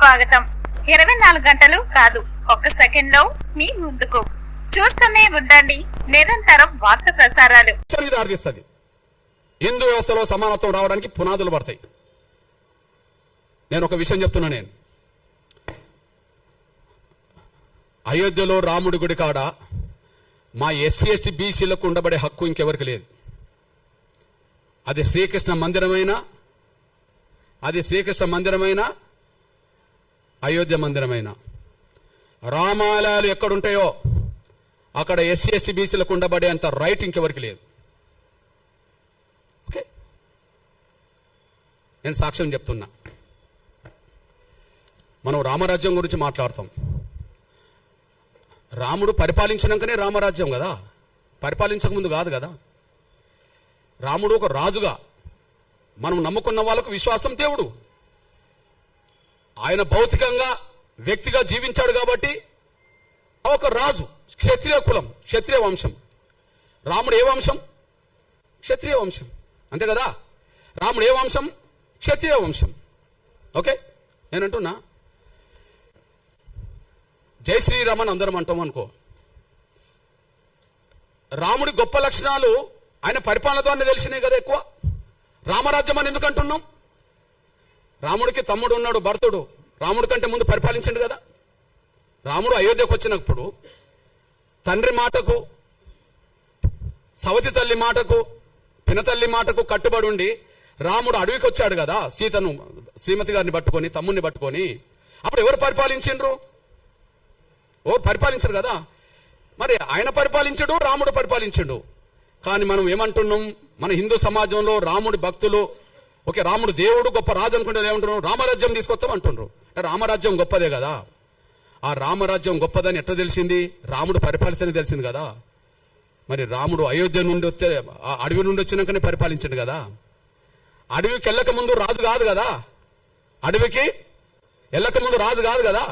స్వాగతం. 24 గంటలు కాదు, ఒక్క సెకండ్ లో మీ ముందుకు. చూస్తూనే ఉండండి నిరంతరం వార్త ప్రసారాలు. హిందూ వ్యవస్థలో సమానత్వం రావడానికి పునాదులు పడతాయి. నేను ఒక విషయం చెప్తున్నా. నేను అయోధ్యలో రాముడి గుడి కాడ మా ఎస్సీ ఎస్టీ బీసీలకు ఉండబడే హక్కు ఇంకెవరికి లేదు. అది శ్రీకృష్ణ మందిరమైనా అయోధ్య మందిరమైనా రామాలయాలు ఎక్కడుంటాయో అక్కడ ఎస్సీ ఎస్టీ బీసీలకు ఉండబడే అంత రైట్ ఇంకెవరికి లేదు. ఓకే, నేను సాక్ష్యం చెప్తున్నా. మనం రామరాజ్యం గురించి మాట్లాడతాం. రాముడు పరిపాలించినాకనే రామరాజ్యం కదా, పరిపాలించక ముందు కాదు కదా. రాముడు ఒక రాజుగా, మనం నమ్ముకున్న వాళ్ళకు విశ్వాసం దేవుడు. ఆయన భౌతికంగా వ్యక్తిగా జీవించాడు కాబట్టి ఒక రాజు, క్షత్రియ కులం, క్షత్రియ వంశం. రాముడు ఏ వంశం? క్షత్రియ వంశం, అంతే కదా. రాముడు ఏ వంశం? క్షత్రియ వంశం. ఓకే, నేనంటున్నా జై శ్రీరామ్ అని అందరం అంటాం అనుకో. రాముడి గొప్ప లక్షణాలు ఆయన పరిపాలన ద్వారా తెలిసినాయి కదా ఎక్కువ. రామరాజ్యం అని ఎందుకు అంటున్నాం? రాముడికి తమ్ముడు ఉన్నాడు భరతుడు, రాముడి కంటే ముందు పరిపాలించండు కదా. రాముడు అయోధ్యకు వచ్చినప్పుడు తండ్రి మాటకు, సవతి తల్లి మాటకు, పినతల్లి మాటకు కట్టుబడి ఉండి రాముడు అడవికి వచ్చాడు కదా, సీతను శ్రీమతి గారిని పట్టుకొని, తమ్ముడిని పట్టుకొని. అప్పుడు ఎవరు పరిపాలించిండ్రు? ఎవరు పరిపాలించరు కదా. మరి ఆయన పరిపాలించడు, రాముడు పరిపాలించడు. కానీ మనం ఏమంటున్నాం? మన హిందూ సమాజంలో రాముడి భక్తులు ఓకే, రాముడు దేవుడు గొప్ప రాజు అనుకుంటే ఏమంటున్నారు? రామరాజ్యం తీసుకొస్తాం అంటున్నారు. రామరాజ్యం గొప్పదే కదా. ఆ రామరాజ్యం గొప్పదని ఎట్లా తెలిసింది? రాముడు పరిపాలిస్తేనే తెలిసింది కదా. మరి రాముడు అయోధ్య నుండి వస్తే, అడవి నుండి వచ్చినాకనే పరిపాలించండు కదా. అడవికి వెళ్ళక ముందు రాజు కాదు కదా. అడవికి వెళ్ళక ముందు రాజు కాదు కదా.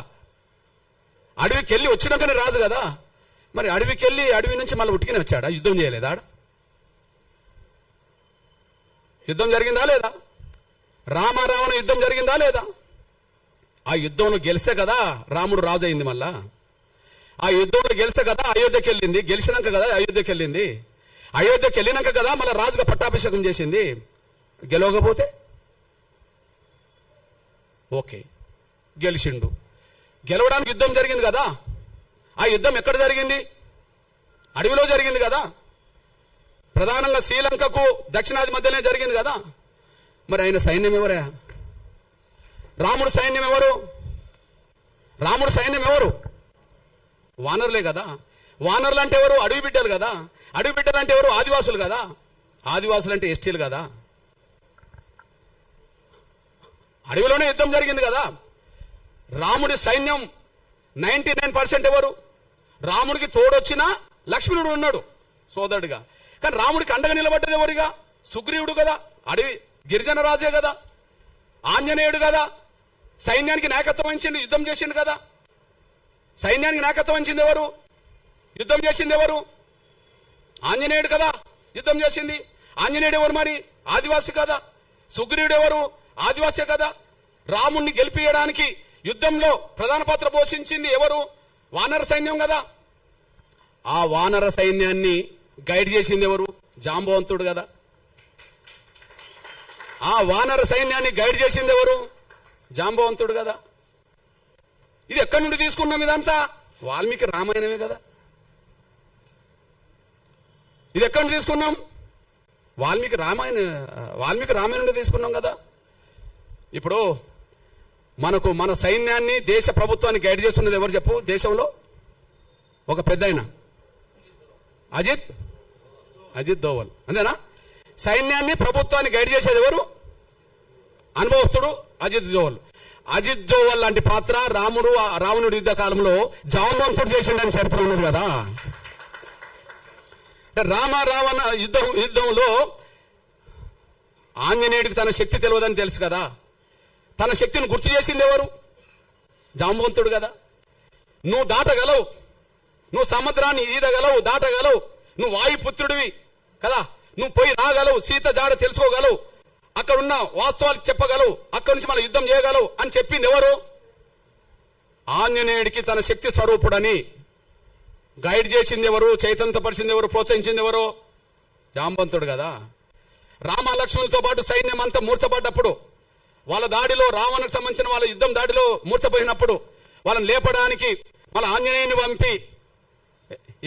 అడవికి వెళ్ళి వచ్చినాకనే రాజు కదా. మరి అడవికి వెళ్ళి అడవి నుంచి మళ్ళీ ఉట్టికనే వచ్చాడా? యుద్ధం చేయలేదా? యుద్ధం జరిగిందా లేదా? రామారావణ యుద్ధం జరిగిందా లేదా? ఆ యుద్ధంలో గెలిస్తే కదా రాముడు రాజు అయింది. మళ్ళా ఆ యుద్ధంలో గెలిస్తే కదా అయోధ్యకి వెళ్ళింది. గెలిచినాక కదా అయోధ్యకి వెళ్ళింది. అయోధ్యకి వెళ్ళినాక కదా మళ్ళీ రాజుగా పట్టాభిషేకం చేసింది. గెలవకపోతే ఓకే, గెలిచిండు. గెలవడానికి యుద్ధం జరిగింది కదా. ఆ యుద్ధం ఎక్కడ జరిగింది? అడవిలో జరిగింది కదా. ప్రధానంగా శ్రీలంకకు దక్షిణాది మధ్యనే జరిగింది కదా. మరి ఆయన సైన్యం ఎవరా? రాముడు సైన్యం ఎవరు? రాముడు సైన్యం ఎవరు? వానరులే కదా. వానరులు అంటే ఎవరు? అడవి బిడ్డలు కదా. అడవి బిడ్డలు అంటే ఎవరు? ఆదివాసులు కదా. ఆదివాసులు అంటే ఎస్టీలు కదా. అడవిలోనే యుద్ధం జరిగింది కదా. రాముడి సైన్యం 99% ఎవరు? రాముడికి తోడొచ్చిన లక్ష్మణుడు ఉన్నాడు సోదరుడిగా. కానీ రాముడికి అండగా నిలబడ్డది ఎవరిగా? సుగ్రీవుడు కదా. అడవి గిరిజన రాజే కదా. ఆంజనేయుడు కదా. సైన్యానికి నాయకత్వం వహించింది, యుద్ధం చేసిండు కదా. సైన్యానికి నాయకత్వం వహించింది ఎవరు? యుద్ధం చేసింది ఎవరు? ఆంజనేయుడు కదా యుద్ధం చేసింది. ఆంజనేయుడు ఎవరు? మరి ఆదివాసి కదా. సుగ్రీవుడు ఎవరు? ఆదివాసే కదా. రాముణ్ణి గెలిపియడానికి యుద్ధంలో ప్రధాన పాత్ర పోషించింది ఎవరు? వానర సైన్యం కదా. ఆ వానర సైన్యాన్ని గైడ్ చేసింది ఎవరు? జాంబవంతుడు కదా. ఆ వానర సైన్యాన్ని గైడ్ చేసింది ఎవరు? జాంబవంతుడు కదా. ఇది ఎక్కడి నుండి తీసుకున్నాం? ఇదంతా వాల్మీకి రామాయణమే కదా. ఇది ఎక్కడి నుండి తీసుకున్నాం? వాల్మీకి రామాయణం నుండి తీసుకున్నాం కదా. ఇప్పుడు మన సైన్యాన్ని, దేశ ప్రభుత్వాన్ని గైడ్ చేస్తున్నది ఎవరు చెప్పు? దేశంలో ఒక పెద్ద ఆయన అజిత్ దోవల్, అంతేనా? సైన్యాన్ని, ప్రభుత్వాన్ని గైడ్ చేసేది ఎవరు? అనుభవస్తుడు అజిత్ దోవల్. అజిత్ దోవల్ లాంటి పాత్ర రావణుడి యుద్ధ కాలంలో జాంబవంతుడు చేసిండని చరిత్ర ఉన్నది కదా. రావణ యుద్ధంలో ఆంజనేయుడికి తన శక్తి తెలియదని తెలుసు కదా. తన శక్తిని గుర్తు చేసింది ఎవరు? జాంబవంతుడు కదా. నువ్వు దాటగలవు, నువ్వు సముద్రాన్ని ఈదగలవు, దాటగలవు, నువ్వు వాయుపుత్రుడివి కదా, నువ్వు పోయి రాగలవు, సీత జాడ తెలుసుకోగలవు, అక్కడ ఉన్న వాస్తవాలు చెప్పగలవు, అక్కడి నుంచి మనం యుద్ధం చేయగలవు అని చెప్పింది ఎవరు? ఆంజనేయుడికి తన శక్తి స్వరూపుడని గైడ్ చేసింది ఎవరు, చైతన్యపరిచింది ఎవరు, ప్రోత్సహించింది ఎవరు? జాంబవంతుడు కదా. రామ లక్ష్మణులతో పాటు సైన్యం అంతా మూర్చబడ్డప్పుడు, వాళ్ళ దాడిలో, రావణకు సంబంధించిన వాళ్ళ యుద్ధం దాడిలో మూర్చపోయినప్పుడు వాళ్ళని లేపడానికి వాళ్ళ ఆంజనేయుని పంపి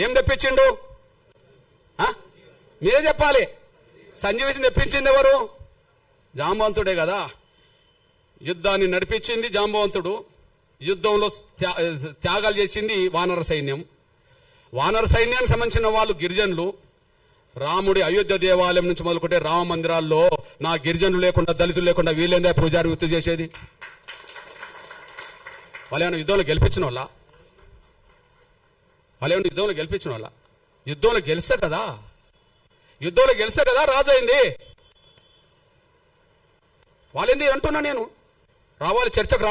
ఏం తెప్పించిండు? మీరే చెప్పాలి. సంజీవిని తెప్పించింది ఎవరు? జాంబవంతుడే కదా. యుద్ధాన్ని నడిపించింది జాంబవంతుడు. యుద్ధంలో త్యాగాలు చేసింది వానర సైన్యం. వానర సైన్యానికి సంబంధించిన వాళ్ళు గిరిజనులు. రాముడి అయోధ్య దేవాలయం నుంచి మొదలుకుంటే రామ మందిరాల్లో నా గిరిజనులు లేకుండా, దళితులు లేకుండా వీళ్ళేందే పూజారి వృత్తి చేసేది? వాళ్ళు ఏమైనా యుద్ధంలో గెలిపించిన వాళ్ళ? యుద్ధంలో గెలిపించిన వాళ్ళ? యుద్ధంలో గెలిస్తే కదా రాజు అయింది. వాళ్ళేంది అంటున్నా నేను. రావాలి, చర్చకు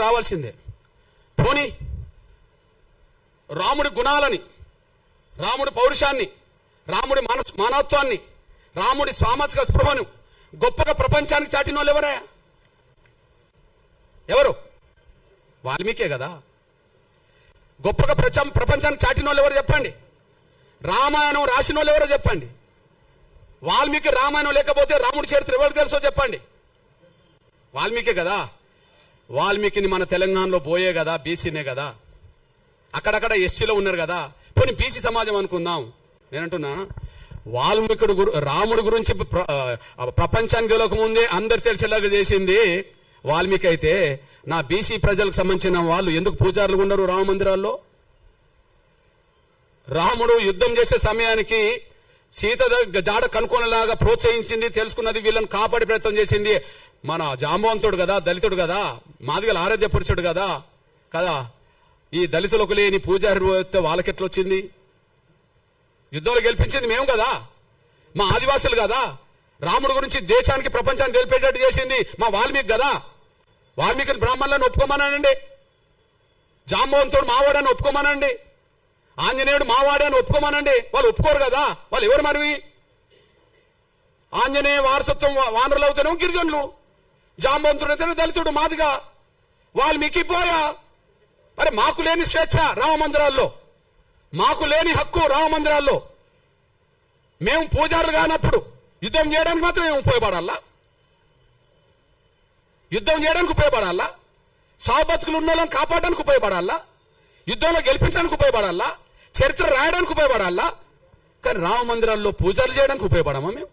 రావాల్సిందే. పోనీ రాముడి గుణాలని, రాముడి పౌరుషాన్ని, రాముడి మానవత్వాన్ని, రాముడి సామాజిక స్పృహను గొప్పగా ప్రపంచానికి చాటిన వాళ్ళు ఎవరు? వాల్మీకే కదా. గొప్పగా ప్రపంచానికి చాటిన వాళ్ళు ఎవరు చెప్పండి? రామాయణం రాసిన వాళ్ళు ఎవరో చెప్పండి. వాల్మీకి రామాయణం లేకపోతే రాముడి చరిత్ర ఎవరికి తెలుసో చెప్పండి. వాల్మీకే కదా. వాల్మీకిని మన తెలంగాణలో పోయే కదా, బీసీనే కదా. అక్కడక్కడ ఎస్టీలో ఉన్నారు కదా. పోనీ బీసీ సమాజం అనుకుందాం. నేనంటున్నా, వాల్మీకుడు రాముడి గురించి ప్రపంచానికి గెలవక ముందే అందరు తెలిసేలాగా చేసింది వాల్మీకి అయితే, నా బీసీ ప్రజలకు సంబంధించిన వాళ్ళు ఎందుకు పూజారులు ఉండరు రామ మందిరాల్లో? రాముడు యుద్ధం చేసే సమయానికి సీత జాడ కనుక్కోనేలాగా ప్రోత్సహించింది, తెలుసుకున్నది, వీళ్ళని కాపాడే ప్రయత్నం చేసింది మన జాంబవంతుడు కదా, దళితుడు కదా, మాదిగల ఆరాధ్య పురుషుడు కదా. ఈ దళితులకు లేని పూజారి వాళ్ళకెట్లా వచ్చింది? యుద్ధంలో గెలిపించింది మేము కదా, మా ఆదివాసులు కదా. రాముడు గురించి దేశానికి, ప్రపంచానికి తెలిపేటట్టు చేసింది మా వాల్మీకి కదా. వాల్మీకిని బ్రాహ్మణులను ఒప్పుకోమనండి, జాంబవంతుడు మావాడని ఒప్పుకోమనండి, ఆంజనేయుడు మావాడని ఒప్పుకోమనండి. వాళ్ళు ఒప్పుకోరు కదా. వాళ్ళు ఎవరు మరి? ఆంజనేయ వారసత్వం వానరులు అవుతానేమో గిరిజనులు, జాంబవంతుడు అయితేనే దళితుడు, మాదిగా. వాల్మీకి పోయా. మరి మాకు లేని స్వేచ్ఛ రామ మందిరాల్లో, మాకు లేని హక్కు రామ మందిరాల్లో, మేము పూజారులు కానప్పుడు యుద్ధం చేయడానికి మాత్రం మేము ఉపయోగపడాలా? యుద్ధం చేయడానికి ఉపయోగపడాలా? సావు బతుకులు ఉన్న వాళ్ళని కాపాడడానికి ఉపయోగపడాలా? యుద్ధంలో గెలిపించడానికి ఉపయోగపడాలా? చరిత్ర రాయడానికి ఉపయోగపడాలా? కానీ రామ మందిరాల్లో పూజలు చేయడానికి ఉపయోగపడమా మేము?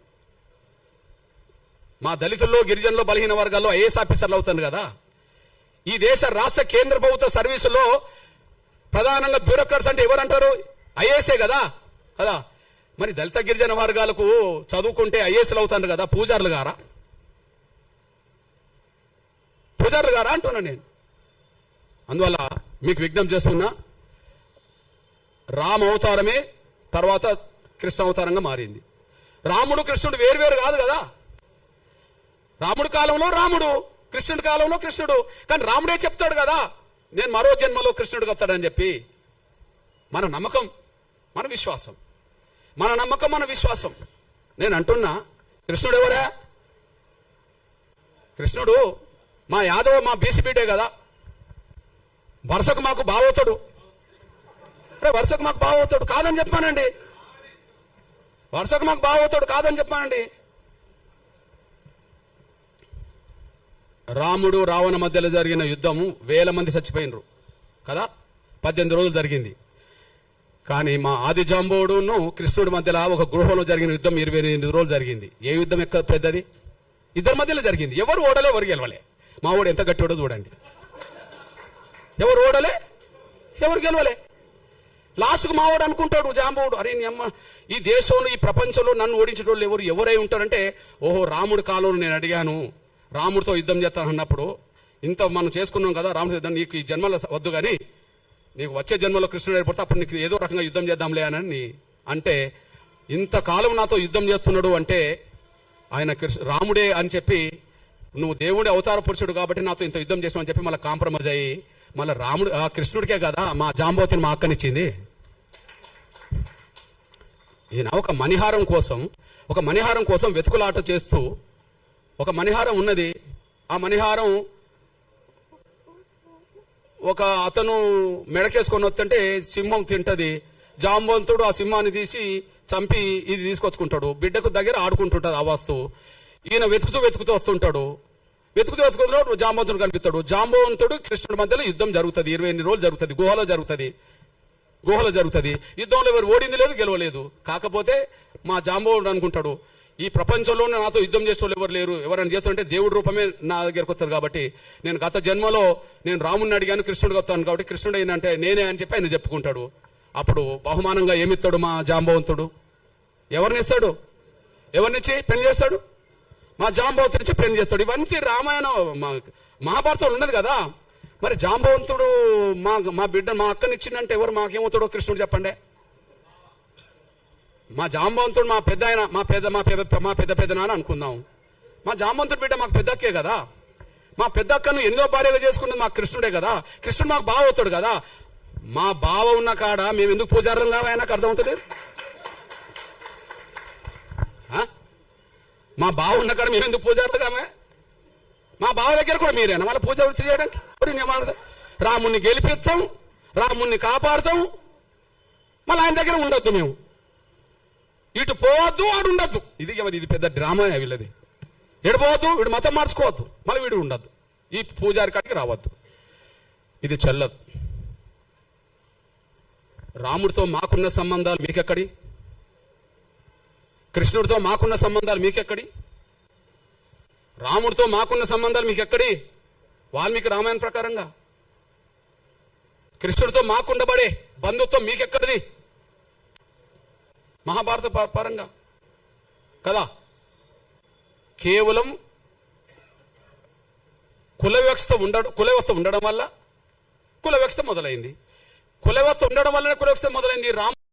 మా దళితుల్లో, గిరిజనుల్లో, బలహీన వర్గాల్లో ఐఏఎస్ ఆఫీసర్లు అవుతాను కదా. ఈ దేశ రాష్ట్ర కేంద్ర ప్రభుత్వ సర్వీసులో ప్రధానంగా బ్యూరోక్రాట్స్ అంటే ఎవరంటారు? ఐఏఎస్ఏ కదా. మరి దళిత గిరిజన వర్గాలకు చదువుకుంటే ఐఏఎస్లు అవుతాను కదా, పూజారులు గారా అంటున్నా నేను. అందువల్ల మీకు విజ్ఞప్తి చేస్తున్నా, రామ అవతారమే తర్వాత కృష్ణ అవతారంగా మారింది. రాముడు కృష్ణుడు వేరు కాదు కదా. రాముడి కాలంలో రాముడు, కృష్ణుడి కాలంలో కృష్ణుడు. కానీ రాముడే చెప్తాడు కదా, నేను మరో జన్మలో కృష్ణుడికి వస్తాడని చెప్పి. మన నమ్మకం, మన విశ్వాసం, నేను అంటున్నా, కృష్ణుడు ఎవరా? కృష్ణుడు మా యాదవ, మా బీసీ బిడ్డే కదా. వరుసకు మాకు బావవుతాడు, కాదని చెప్పానండి. వరుసకు మాకు బావవుతాడు కాదని చెప్పానండి. రాముడు రావణ మధ్యలో జరిగిన యుద్ధము 1000 మంది చచ్చిపోయినరు కదా, 18 రోజులు జరిగింది. కానీ మా ఆది జాంబవుడును కృష్ణుడి మధ్యలో ఒక గృహంలో జరిగిన యుద్ధం 28 రోజులు జరిగింది. ఏ యుద్ధం ఎక్క పెద్దది? ఇద్దరి మధ్యలో జరిగింది. ఎవరు ఓడలే, ఎవరు గెలవలే. మా ఓడు ఎంత గట్టివాడో చూడండి. ఎవరు ఓడలే, ఎవరు గెలవలే. లాస్ట్కు మావాడు అనుకుంటాడు జాంబవుడు, అరే నీ అమ్మ, ఈ దేశంలో, ఈ ప్రపంచంలో నన్ను ఓడించేటోళ్ళు ఎవరై ఉంటారంటే, ఓహో రాముడి కాలంలో నేను అడిగాను, రాముడితో యుద్ధం చేస్తాను అన్నప్పుడు, ఇంత మనం చేసుకున్నాం కదా రాముడి యుద్ధం, నీకు ఈ జన్మలో వద్దు కానీ నీకు వచ్చే జన్మలో కృష్ణుడు ఏర్పడితే అప్పుడు నీకు ఏదో రకంగా యుద్ధం చేద్దాంలే అని అంటే, ఇంతకాలం నాతో యుద్ధం చేస్తున్నాడు అంటే ఆయన రాముడే అని చెప్పి, నువ్వు దేవుడి అవతార పురుషుడు కాబట్టి నాతో ఇంత యుద్ధం చేసావు అని చెప్పి మళ్ళీ కాంప్రమైజ్ అయ్యి, మళ్ళీ రాముడు ఆ కృష్ణుడికే కదా మా జాంబవతిని మా అక్కనిచ్చింది. ఈయన ఒక మణిహారం కోసం వెతుకులాట చేస్తూ, ఒక మణిహారం ఉన్నది, ఆ మణిహారం ఒక అతను మెడకేసుకొని వస్తుంటే సింహం తింటది. జాంబవంతుడు ఆ సింహాన్ని తీసి చంపి ఇది తీసుకొచ్చుకుంటాడు. బిడ్డకు దగ్గర ఆడుకుంటుంటది ఆ వస్తువు. ఈయన వెతుకుతూ వస్తుంటాడు. వెతుకుతూ జాంబవంతుడు కనిపిస్తాడు. జాంబవంతుడు కృష్ణుడి మధ్యలో యుద్ధం జరుగుతుంది. 28 రోజులు జరుగుతుంది. గుహలో జరుగుతుంది. యుద్ధంలో ఎవరు ఓడింది లేదు, గెలవలేదు. కాకపోతే మా జాంబవంతుడు అనుకుంటాడు, ఈ ప్రపంచంలోనే నాతో యుద్ధం చేసే వాళ్ళు ఎవరు లేరు. ఎవరైనా చేస్తుంటే దేవుడి రూపమే నా దగ్గరకు వస్తారు. కాబట్టి నేను గత జన్మలో నేను రాముడిని అడిగాను, కృష్ణుడికి వస్తాను. కాబట్టి కృష్ణుడు ఏంటంటే నేనే అని చెప్పి ఆయన చెప్పుకుంటాడు. అప్పుడు బహుమానంగా ఏమిస్తాడు మా జాంబవంతుడు? ఎవరినిస్తాడు? ఎవరినిచ్చి పెళ్లి చేస్తాడు? మా జాంబవంతుడు ఇచ్చి పెళ్లి చేస్తాడు. ఇవన్నీ రామాయణం మహాభారతంలో ఉన్నది కదా. మరి జాంబవంతుడు మా బిడ్డ మా అక్కనిచ్చిందంటే ఎవరు మాకేమవుతాడో కృష్ణుడు చెప్పండి. మా జాంబవంతుడు మా పెద్ద ఆయన మా పెద్ద నాన్న అనుకుందాం. మా జాంబవంతుడు బిడ్డ మాకు పెద్ద అక్కే కదా. మా పెద్ద అక్కను 8వ భార్యగా చేసుకున్నది మాకు కృష్ణుడే కదా. కృష్ణుడు మాకు బావ అవుతాడు కదా. మా బావ ఉన్న కాడ మేము ఎందుకు పూజారులం కావా? నాకు అర్థమవుతలేదు. మా బావ ఉన్న కాడ మేము ఎందుకు పూజారులు కావా? మా బావ దగ్గర కూడా మీరేనా మళ్ళీ పూజ వృత్తి చేయడానికి? రాముణ్ణి గెలిపిస్తాం, రాముణ్ణి కాపాడుతాం, మళ్ళీ ఆయన దగ్గర ఉండొద్దు. మేము ఇటు పోవద్దు, ఆడు ఉండొద్దు. ఇది పెద్ద డ్రామా వీళ్ళది. ఎడిపోవద్దు, వీడు మతం మార్చుకోవద్దు, మళ్ళీ వీడు ఉండద్దు, ఈ పూజారి కాడికి రావద్దు. ఇది చెల్లదు. రాముడితో మాకున్న సంబంధాలు మీకెక్కడి? కృష్ణుడితో మాకున్న సంబంధాలు మీకెక్కడి? రాముడితో మాకున్న సంబంధాలు మీకెక్కడి? వాల్మీకి రామాయణ ప్రకారంగా. కృష్ణుడితో మాకుండబడే బంధుత్వం మీకెక్కడిది? మహాభారత పరంగా కదా. కేవలం కుల వ్యవస్థ ఉండడం వల్ల కుల వ్యవస్థ మొదలైంది. కుల వ్యవస్థ ఉండడం వల్లనే కుల వ్యవస్థ మొదలైంది.